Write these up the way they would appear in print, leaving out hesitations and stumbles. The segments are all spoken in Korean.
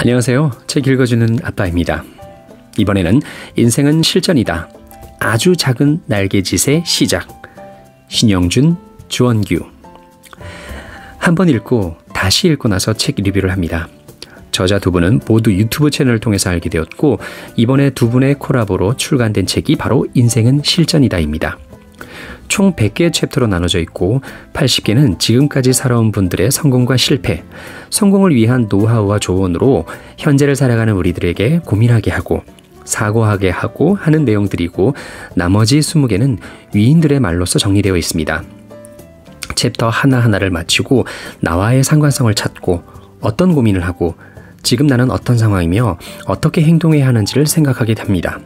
안녕하세요. 책 읽어주는 아빠입니다. 이번에는 인생은 실전이다. 아주 작은 날개짓의 시작. 신영준, 주원규. 한 번 읽고 다시 읽고 나서 책 리뷰를 합니다. 저자 두 분은 모두 유튜브 채널을 통해서 알게 되었고 이번에 두 분의 콜라보로 출간된 책이 바로 인생은 실전이다입니다. 총 100개의 챕터로 나눠져 있고 80개는 지금까지 살아온 분들의 성공과 실패, 성공을 위한 노하우와 조언으로 현재를 살아가는 우리들에게 고민하게 하고 사고하게 하고 하는 내용들이고 나머지 20개는 위인들의 말로서 정리되어 있습니다. 챕터 하나하나를 마치고 나와의 상관성을 찾고 어떤 고민을 하고 지금 나는 어떤 상황이며 어떻게 행동해야 하는지를 생각하게 됩니다.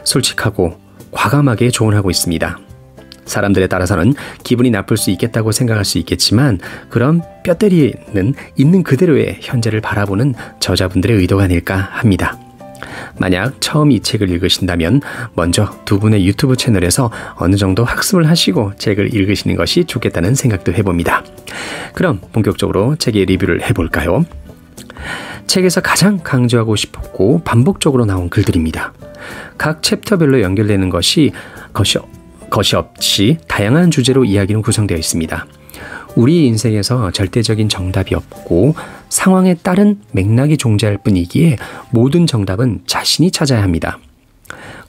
솔직하고 과감하게 조언하고 있습니다. 사람들에 따라서는 기분이 나쁠 수 있겠다고 생각할 수 있겠지만 그런 뼈때리는 있는 그대로의 현재를 바라보는 저자분들의 의도가 아닐까 합니다. 만약 처음 이 책을 읽으신다면 먼저 두 분의 유튜브 채널에서 어느 정도 학습을 하시고 책을 읽으시는 것이 좋겠다는 생각도 해봅니다. 그럼 본격적으로 책의 리뷰를 해볼까요? 책에서 가장 강조하고 싶었고 반복적으로 나온 글들입니다. 각 챕터별로 연결되는 것이 없이 다양한 주제로 이야기는 구성되어 있습니다. 우리 인생에서 절대적인 정답이 없고 상황에 따른 맥락이 존재할 뿐이기에 모든 정답은 자신이 찾아야 합니다.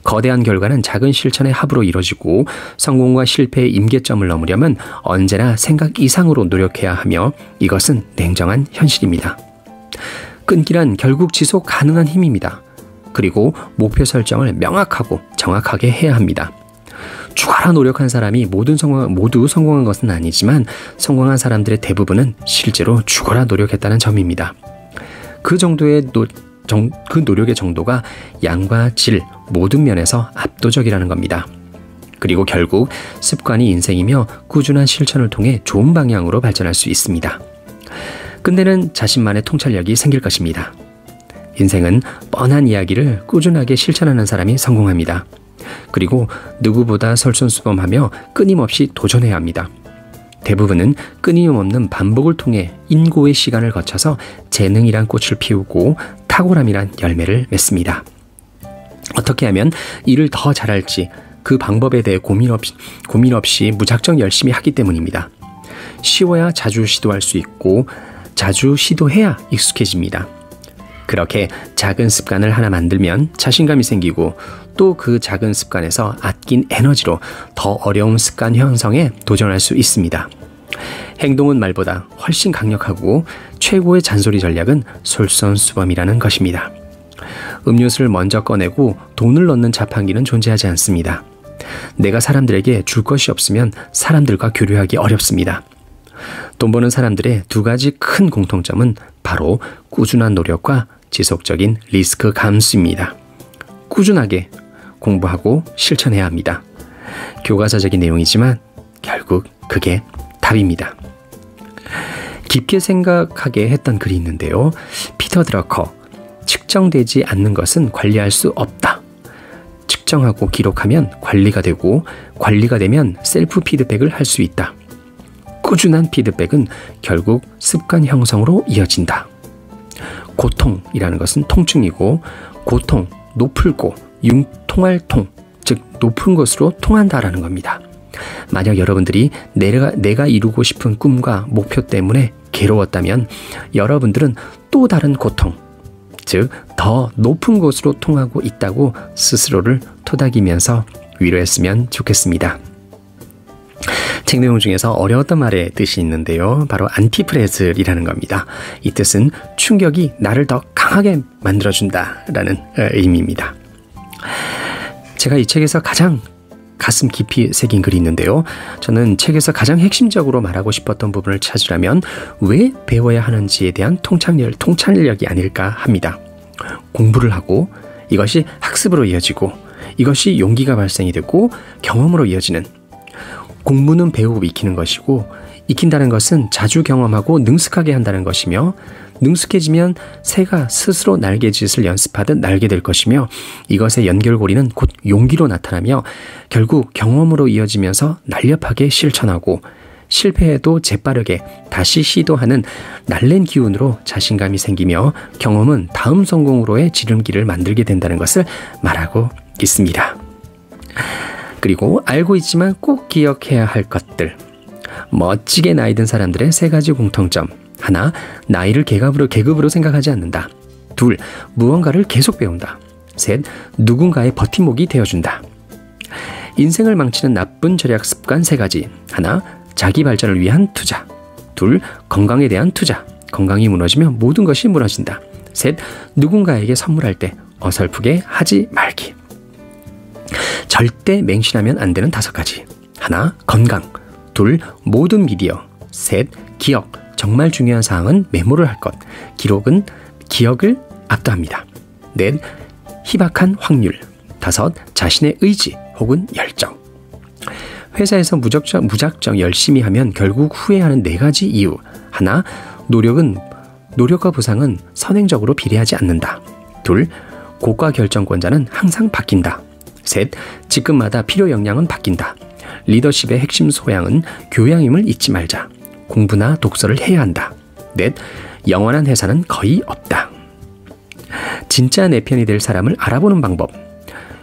거대한 결과는 작은 실천의 합으로 이루어지고 성공과 실패의 임계점을 넘으려면 언제나 생각 이상으로 노력해야 하며 이것은 냉정한 현실입니다. 끈기란 결국 지속 가능한 힘입니다. 그리고 목표 설정을 명확하고 정확하게 해야 합니다. 죽어라 노력한 사람이 모두 성공한 것은 아니지만 성공한 사람들의 대부분은 실제로 죽어라 노력했다는 점입니다. 그 노력의 정도가 양과 질 모든 면에서 압도적이라는 겁니다. 그리고 결국 습관이 인생이며 꾸준한 실천을 통해 좋은 방향으로 발전할 수 있습니다. 끝내는 자신만의 통찰력이 생길 것입니다. 인생은 뻔한 이야기를 꾸준하게 실천하는 사람이 성공합니다. 그리고 누구보다 솔선수범하며 끊임없이 도전해야 합니다. 대부분은 끊임없는 반복을 통해 인고의 시간을 거쳐서 재능이란 꽃을 피우고 탁월함이란 열매를 맺습니다. 어떻게 하면 일을 더 잘할지 그 방법에 대해 고민 없이 무작정 열심히 하기 때문입니다. 쉬워야 자주 시도할 수 있고 자주 시도해야 익숙해집니다. 그렇게 작은 습관을 하나 만들면 자신감이 생기고 또 그 작은 습관에서 아낀 에너지로 더 어려운 습관 형성에 도전할 수 있습니다. 행동은 말보다 훨씬 강력하고 최고의 잔소리 전략은 솔선수범이라는 것입니다. 음료수를 먼저 꺼내고 돈을 넣는 자판기는 존재하지 않습니다. 내가 사람들에게 줄 것이 없으면 사람들과 교류하기 어렵습니다. 돈 버는 사람들의 두 가지 큰 공통점은 바로 꾸준한 노력과 지속적인 리스크 감수입니다. 꾸준하게 공부하고 실천해야 합니다. 교과서적인 내용이지만 결국 그게 답입니다. 깊게 생각하게 했던 글이 있는데요. 피터 드러커, 측정되지 않는 것은 관리할 수 없다. 측정하고 기록하면 관리가 되고 관리가 되면 셀프 피드백을 할 수 있다. 꾸준한 피드백은 결국 습관 형성으로 이어진다. 고통이라는 것은 통증이고 고통, 높을고 융통할 통, 즉 높은 것으로 통한다라는 겁니다. 만약 여러분들이 내가 이루고 싶은 꿈과 목표 때문에 괴로웠다면 여러분들은 또 다른 고통, 즉 더 높은 곳으로 통하고 있다고 스스로를 토닥이면서 위로했으면 좋겠습니다. 책 내용 중에서 어려웠던 말의 뜻이 있는데요. 바로 안티프레즐이라는 겁니다. 이 뜻은 충격이 나를 더 강하게 만들어준다라는 의미입니다. 제가 이 책에서 가장 가슴 깊이 새긴 글이 있는데요. 저는 책에서 가장 핵심적으로 말하고 싶었던 부분을 찾으려면 왜 배워야 하는지에 대한 통찰력이 아닐까 합니다. 공부를 하고 이것이 학습으로 이어지고 이것이 용기가 발생이 되고 경험으로 이어지는 공부는 배우고 익히는 것이고 익힌다는 것은 자주 경험하고 능숙하게 한다는 것이며 능숙해지면 새가 스스로 날개짓을 연습하듯 날게 될 것이며 이것의 연결고리는 곧 용기로 나타나며 결국 경험으로 이어지면서 날렵하게 실천하고 실패해도 재빠르게 다시 시도하는 날랜 기운으로 자신감이 생기며 경험은 다음 성공으로의 지름길을 만들게 된다는 것을 말하고 있습니다. 그리고 알고 있지만 꼭 기억해야 할 것들. 멋지게 나이 든 사람들의 3가지 공통점. 하나, 나이를 계급으로 생각하지 않는다. 둘, 무언가를 계속 배운다. 셋, 누군가의 버팀목이 되어준다. 인생을 망치는 나쁜 절약 습관 3가지. 하나, 자기 발전을 위한 투자. 둘, 건강에 대한 투자. 건강이 무너지면 모든 것이 무너진다. 셋, 누군가에게 선물할 때 어설프게 하지 말기. 절대 맹신하면 안 되는 5가지. 하나, 건강. 둘, 모든 미디어. 셋, 기억. 정말 중요한 사항은 메모를 할 것. 기억을 압도합니다. 넷, 희박한 확률. 5, 자신의 의지 혹은 열정. 회사에서 무작정 열심히 하면 결국 후회하는 4가지 이유. 하나, 노력과 보상은 선행적으로 비례하지 않는다. 둘, 고가 결정권자는 항상 바뀐다. 셋, 직급마다 필요 역량은 바뀐다. 리더십의 핵심 소양은 교양임을 잊지 말자. 공부나 독서를 해야 한다. 넷, 영원한 회사는 거의 없다. 진짜 내 편이 될 사람을 알아보는 방법.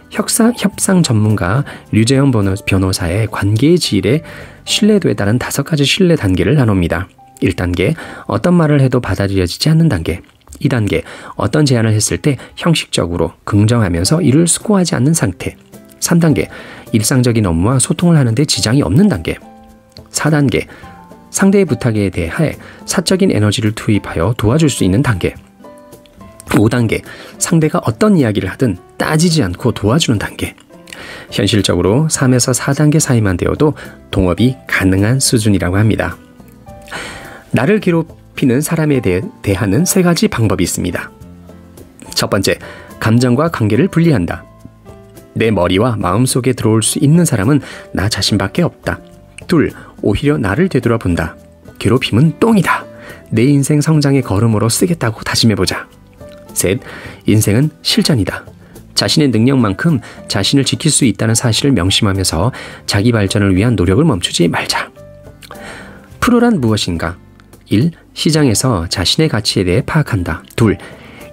협상 전문가 류재영 변호사의 관계의 질에 신뢰도에 따른 5가지 신뢰 단계를 나눕니다. 1단계, 어떤 말을 해도 받아들여지지 않는 단계. 2단계, 어떤 제안을 했을 때 형식적으로 긍정하면서 이를 수긍하지 않는 상태. 3단계, 일상적인 업무와 소통을 하는데 지장이 없는 단계. 4단계, 상대의 부탁에 대해 사적인 에너지를 투입하여 도와줄 수 있는 단계. 5단계, 상대가 어떤 이야기를 하든 따지지 않고 도와주는 단계. 현실적으로 3에서 4단계 사이만 되어도 동업이 가능한 수준이라고 합니다. 나를 괴롭히는 사람에 대하는 3가지 방법이 있습니다. 첫 번째, 감정과 관계를 분리한다. 내 머리와 마음속에 들어올 수 있는 사람은 나 자신밖에 없다. 둘, 오히려 나를 되돌아본다. 괴롭힘은 똥이다. 내 인생 성장의 걸음으로 쓰겠다고 다짐해보자. 셋, 인생은 실전이다. 자신의 능력만큼 자신을 지킬 수 있다는 사실을 명심하면서 자기 발전을 위한 노력을 멈추지 말자. 프로란 무엇인가? 1. 시장에서 자신의 가치에 대해 파악한다. 2.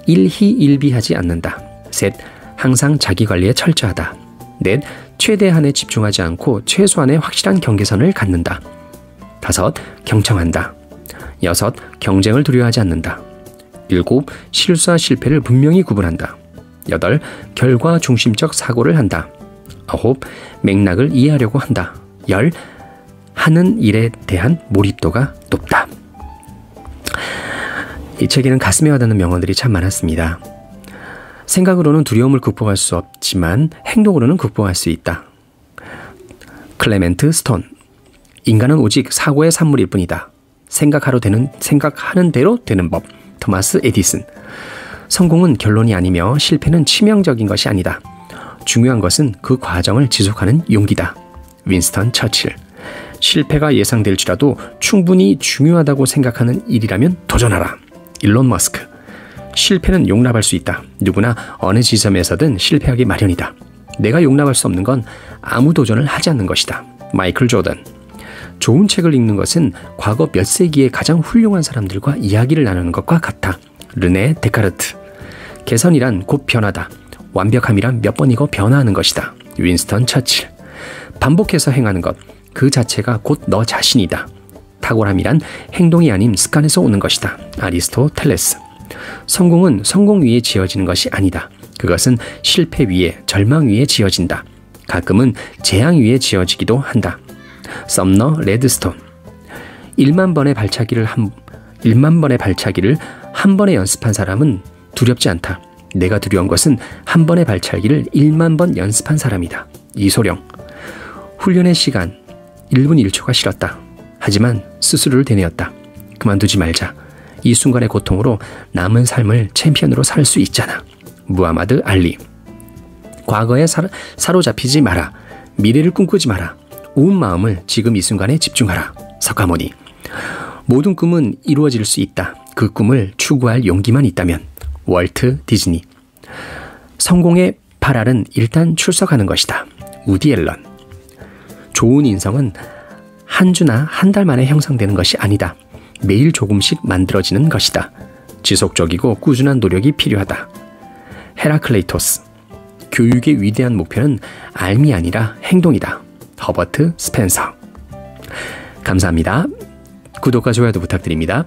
일희일비하지 않는다. 셋. 항상 자기 관리에 철저하다. 넷. 최대한에 집중하지 않고 최소한의 확실한 경계선을 갖는다. 5. 경청한다. 6. 경쟁을 두려워하지 않는다. 7. 실수와 실패를 분명히 구분한다. 8. 결과 중심적 사고를 한다. 9. 맥락을 이해하려고 한다. 10. 하는 일에 대한 몰입도가 높다. 이 책에는 가슴에 와닿는 명언들이 참 많았습니다. 생각으로는 두려움을 극복할 수 없지만 행동으로는 극복할 수 있다. 클레멘트 스톤. 인간은 오직 사고의 산물일 뿐이다. 생각하는 대로 되는 법. 토마스 에디슨. 성공은 결론이 아니며 실패는 치명적인 것이 아니다. 중요한 것은 그 과정을 지속하는 용기다. 윈스턴 처칠. 실패가 예상될지라도 충분히 중요하다고 생각하는 일이라면 도전하라. 일론 머스크. 실패는 용납할 수 있다. 누구나 어느 지점에서든 실패하기 마련이다. 내가 용납할 수 없는 건 아무 도전을 하지 않는 것이다. 마이클 조던. 좋은 책을 읽는 것은 과거 몇 세기의 가장 훌륭한 사람들과 이야기를 나누는 것과 같아. 르네 데카르트. 개선이란 곧 변화다. 완벽함이란 몇 번이고 변화하는 것이다. 윈스턴 처칠. 반복해서 행하는 것, 그 자체가 곧 너 자신이다. 탁월함이란 행동이 아닌 습관에서 오는 것이다. 아리스토텔레스. 성공은 성공 위에 지어지는 것이 아니다. 그것은 실패 위에, 절망 위에 지어진다. 가끔은 재앙 위에 지어지기도 한다. 썸너 레드스톤. 1만 번의 발차기를 한 번에 연습한 사람은 두렵지 않다. 내가 두려운 것은 한 번의 발차기를 1만 번 연습한 사람이다. 이소령. 훈련의 시간 1분 1초가 싫었다. 하지만 스스로를 되뇌었다. 그만두지 말자. 이 순간의 고통으로 남은 삶을 챔피언으로 살 수 있잖아. 무하마드 알리. 과거에 사로잡히지 마라. 미래를 꿈꾸지 마라. 온 마음을 지금 이 순간에 집중하라. 석가모니. 모든 꿈은 이루어질 수 있다. 그 꿈을 추구할 용기만 있다면. 월트 디즈니. 성공의 8알은 일단 출석하는 것이다. 우디 앨런. 좋은 인성은 한 주나 한 달 만에 형성되는 것이 아니다. 매일 조금씩 만들어지는 것이다. 지속적이고 꾸준한 노력이 필요하다. 헤라클레이토스. 교육의 위대한 목표는 알미 아니라 행동이다. 허버트 스펜서. 감사합니다. 구독과 좋아요도 부탁드립니다.